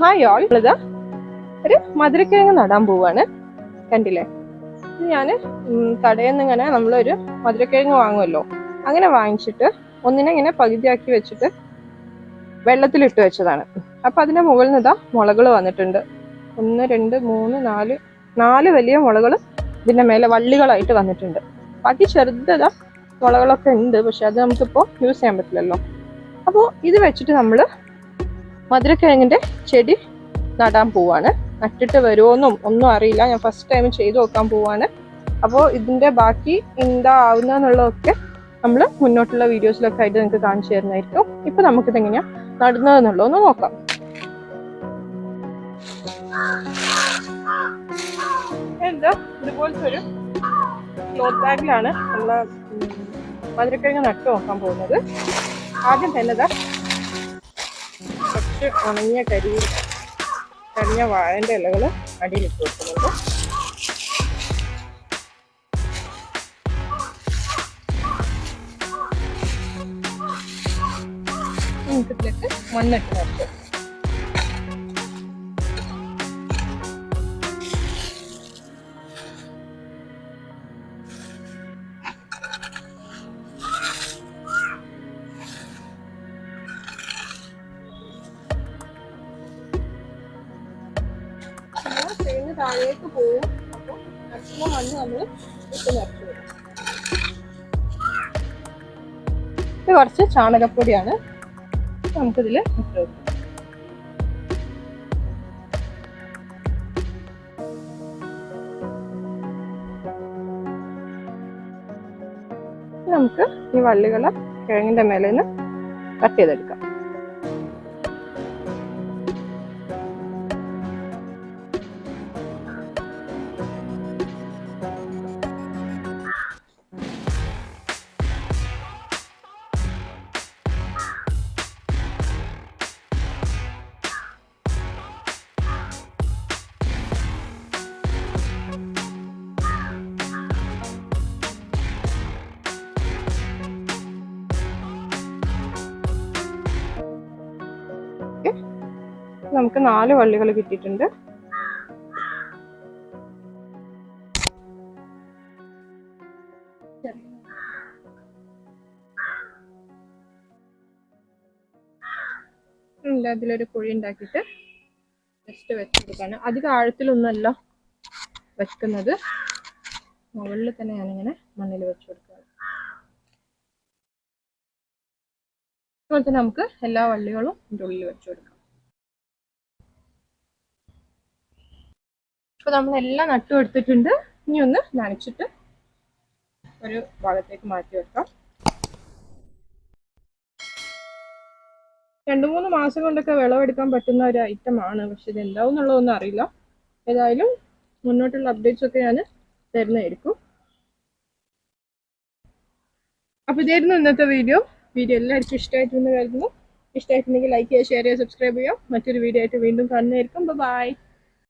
Hi all, ഇതാ ഒരു മധുരക്കിഴങ്ങ് നടാൻ പോവാണ്. കണ്ടില്ലേ, ഇത് ഞാൻ കടയിൽ നിന്ന് ഇങ്ങനെ നമ്മളൊരു മധുരക്കിഴങ്ങ് വാങ്ങുമല്ലോ, അങ്ങനെ വാങ്ങിച്ചിട്ട് ഒന്നിനെ ഇങ്ങനെ പകുതിയാക്കി വെച്ചിട്ട് വെള്ളത്തിലിട്ട് വെച്ചതാണ്. അപ്പം അതിൻ്റെ മുകളിൽ നിന്ന് ഇതാ മുളകൾ വന്നിട്ടുണ്ട്. 1 2 3 4 വലിയ മുളകൾ ഇതിൻ്റെ മേലെ വള്ളികളായിട്ട് വന്നിട്ടുണ്ട്. ബാക്കി ചെറുതാ മുളകളൊക്കെ ഉണ്ട്, പക്ഷെ അത് നമുക്കിപ്പോൾ യൂസ് ചെയ്യാൻ പറ്റില്ലല്ലോ. അപ്പോൾ ഇത് വെച്ചിട്ട് നമ്മൾ മധുരക്കിഴങ്ങിൻ്റെ ചെടി നടാൻ പോവാണ്. നട്ടിട്ട് വരുമോന്നും ഒന്നും അറിയില്ല, ഞാൻ ഫസ്റ്റ് ടൈം ചെയ്ത് നോക്കാൻ പോവാണ്. അപ്പോൾ ഇതിൻ്റെ ബാക്കി എന്താ ആവുന്നതെന്നുള്ളതൊക്കെ നമ്മൾ മുന്നോട്ടുള്ള വീഡിയോസിലൊക്കെ ആയിട്ട് നിങ്ങൾക്ക് കാണിച്ചു തരുന്നതായിരിക്കും. ഇപ്പം നമുക്കിതെങ്ങനെയാണ് നടുന്നതെന്നുള്ളതൊന്ന് നോക്കാം. എന്താ ഇതുപോലത്തെ ഒരു ക്ലോത്ത് ബാഗിലാണ് നമ്മൾ മധുരക്കിഴങ്ങ് നട്ടു നോക്കാൻ പോകുന്നത്. ആദ്യം തന്നെ കുറച്ച് ഉണങ്ങിയ കരിഞ്ഞ വാഴൻ്റെ ഇലകൾ അടിയിലിട്ട് വെക്കുന്നുണ്ട്. നമുക്കിതിലേക്ക് മണ്ണിട്ട് നിറച്ച് താഴേക്ക് പോവും. അപ്പോൾ മാക്സിമം മണ്ണ് നമ്മൾ ഇട്ട് നിറച്ച് വരും. ഇത് കുറച്ച് ചാണകപ്പൊടിയാണ്, നമുക്കിതിൽ ഇട്ട് വെക്കും. നമുക്ക് ഈ വള്ളികളെ കിഴങ്ങിൻ്റെ മേലെ നിന്ന് കട്ട് ചെയ്തെടുക്കാം. നമുക്ക് 4 വള്ളികൾ കിട്ടിയിട്ടുണ്ട്. അതിലൊരു കുഴി ഉണ്ടാക്കിയിട്ട് ജസ്റ്റ് വെച്ചെടുക്കാണ്. അധികം ആഴത്തിലൊന്നുമല്ല വെക്കുന്നത്, മുകളിൽ തന്നെ ഞാനിങ്ങനെ മണ്ണിൽ വെച്ച് കൊടുക്കുകയാണ്. അതുപോലെ തന്നെ നമുക്ക് എല്ലാ വള്ളികളും ഇതിൻ്റെ ഉള്ളിൽ വെച്ച് കൊടുക്കാം. അപ്പോൾ നമ്മളെല്ലാം നട്ടു എടുത്തിട്ടുണ്ട്. ഇനി ഒന്ന് നനച്ചിട്ട് ഒരു ഭാഗത്തേക്ക് മാറ്റി വെക്കാം. 2-3 മാസം കൊണ്ടൊക്കെ വിളവെടുക്കാൻ പറ്റുന്ന ഒരു ഐറ്റമാണ്, പക്ഷെ ഇത് എന്താവും എന്നുള്ളതൊന്നും അറിയില്ല. ഏതായാലും മുന്നോട്ടുള്ള അപ്ഡേറ്റ്സ് ഒക്കെ ഞാൻ തരുന്നതായിരിക്കും. അപ്പോൾ ഇതായിരുന്നു ഇന്നത്തെ വീഡിയോ എല്ലാവർക്കും ഇഷ്ടമായിട്ടുണ്ടെന്ന് കരുതുന്നു. ഇഷ്ടമായിട്ടുണ്ടെങ്കിൽ ലൈക്ക് ചെയ്യുക, ഷെയർ ചെയ്യുക, സബ്സ്ക്രൈബ് ചെയ്യുക. മറ്റൊരു വീഡിയോ ആയിട്ട് വീണ്ടും കാണുന്നതായിരിക്കും. ബൈ.